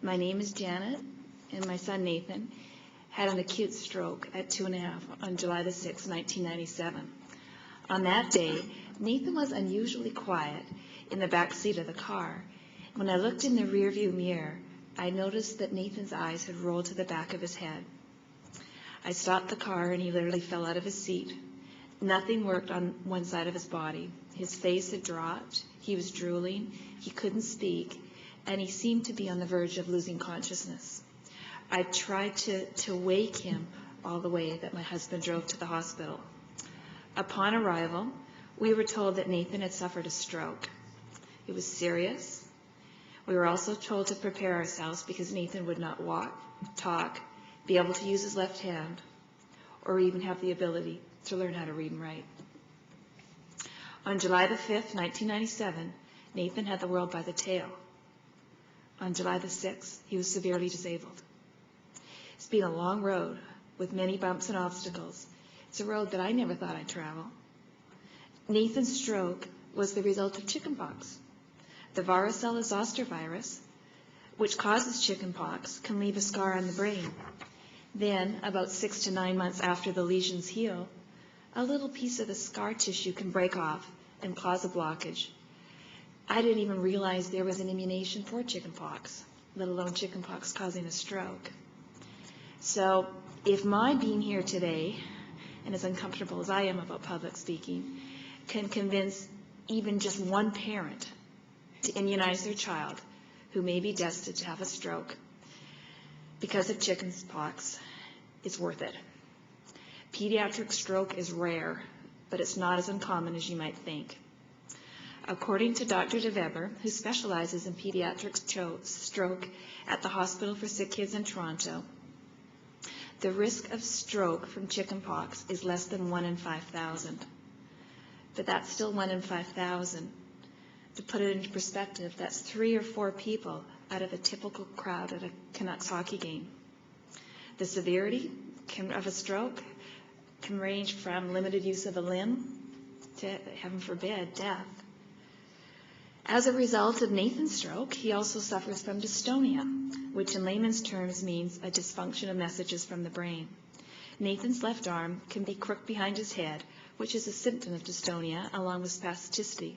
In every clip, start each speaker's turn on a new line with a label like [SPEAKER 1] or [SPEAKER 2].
[SPEAKER 1] My name is Janet, and my son Nathan had an acute stroke at 2.5 on July the 6th, 1997. On that day, Nathan was unusually quiet in the back seat of the car. When I looked in the rearview mirror, I noticed that Nathan's eyes had rolled to the back of his head. I stopped the car and he literally fell out of his seat. Nothing worked on one side of his body. His face had dropped, he was drooling, he couldn't speak, and he seemed to be on the verge of losing consciousness. I tried to wake him all the way that my husband drove to the hospital. Upon arrival, we were told that Nathan had suffered a stroke. It was serious. We were also told to prepare ourselves because Nathan would not walk, talk, be able to use his left hand, or even have the ability to learn how to read and write. On July the 5th, 1997, Nathan had the world by the tail. On July the 6th, he was severely disabled. It's been a long road with many bumps and obstacles. It's a road that I never thought I'd travel. Nathan's stroke was the result of chickenpox. The varicella zoster virus, which causes chickenpox, can leave a scar on the brain. Then, about 6 to 9 months after the lesions heal, a little piece of the scar tissue can break off and cause a blockage. I didn't even realize there was an immunization for chickenpox, let alone chickenpox causing a stroke. So if my being here today, and as uncomfortable as I am about public speaking, can convince even just one parent to immunize their child who may be destined to have a stroke because of chickenpox, it's worth it. Pediatric stroke is rare, but it's not as uncommon as you might think. According to Dr. DeVeber, who specializes in pediatric stroke at the Hospital for Sick Kids in Toronto, the risk of stroke from chickenpox is less than 1 in 5,000. But that's still 1 in 5,000. To put it into perspective, that's 3 or 4 people out of a typical crowd at a Canucks hockey game. The severity of a stroke can range from limited use of a limb to, heaven forbid, death. As a result of Nathan's stroke, he also suffers from dystonia, which in layman's terms means a dysfunction of messages from the brain. Nathan's left arm can be crooked behind his head, which is a symptom of dystonia, along with spasticity.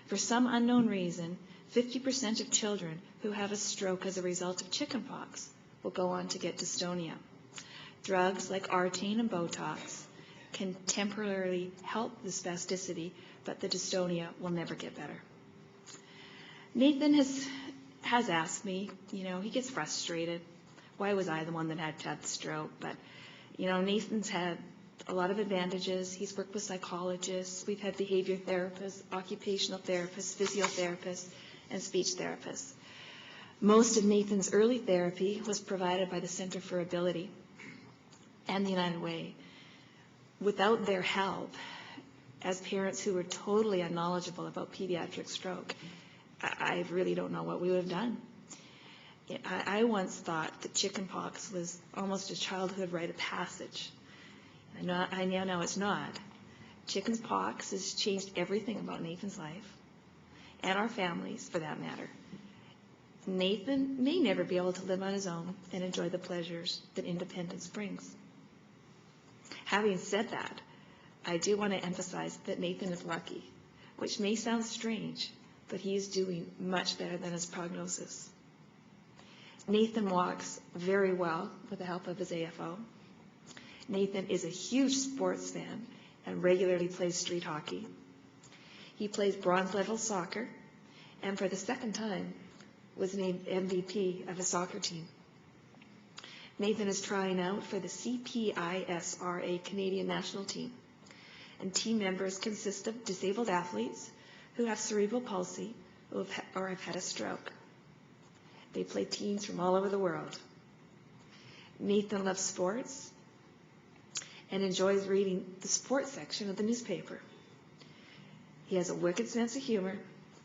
[SPEAKER 1] For some unknown reason, 50% of children who have a stroke as a result of chickenpox will go on to get dystonia. Drugs like Artane and Botox can temporarily help the spasticity, but the dystonia will never get better. Nathan has asked me, he gets frustrated. Why was I the one that had to have the stroke? But, Nathan's had a lot of advantages. He's worked with psychologists. We've had behavior therapists, occupational therapists, physiotherapists, and speech therapists. Most of Nathan's early therapy was provided by the Center for Ability and the United Way. Without their help, as parents who were totally unknowledgeable about pediatric stroke, I really don't know what we would have done. I once thought that chickenpox was almost a childhood rite of passage. I now know it's not. Chickenpox has changed everything about Nathan's life, and our families, for that matter. Nathan may never be able to live on his own and enjoy the pleasures that independence brings. Having said that, I do want to emphasize that Nathan is lucky, which may sound strange, but he is doing much better than his prognosis. Nathan walks very well with the help of his AFO. Nathan is a huge sports fan and regularly plays street hockey. He plays bronze level soccer, and for the second time was named MVP of a soccer team. Nathan is trying out for the CPISRA Canadian national team, and team members consist of disabled athletes who have cerebral palsy or have had a stroke. They play teams from all over the world. Nathan loves sports and enjoys reading the sports section of the newspaper. He has a wicked sense of humor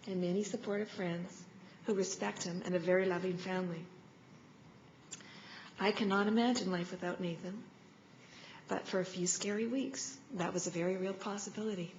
[SPEAKER 1] and many supportive friends who respect him and a very loving family. I cannot imagine life without Nathan, but for a few scary weeks, that was a very real possibility.